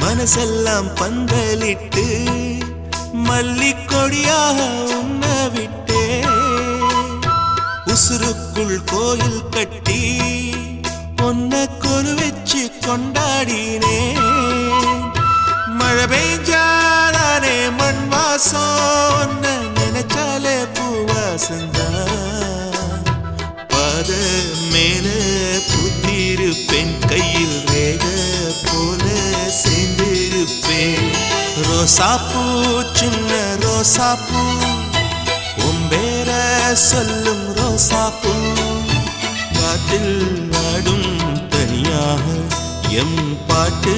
மனசெல்லாம் பந்தலிட்டு மல்லிக்கொடியாக உன்ன விட்டே உசுருக்குள் கோயில் கட்டி பொன்ன கொலு வச்சு கொண்டாடினே மழை பெய்ஞ்சாதானே மண் வாசம் நினைச்சாலே பூவாசந்தா பாத மேல புத்திருப்பேன் கையில் ரேக போல சேர்ந்திருப்பேன் ரோசாப்பூ சின்ன ரோசாப்பூ உம்பேர சொல்லும் ரோசாப்பூ காட்டில் ஆடும் தனியாக எம் பாட்டு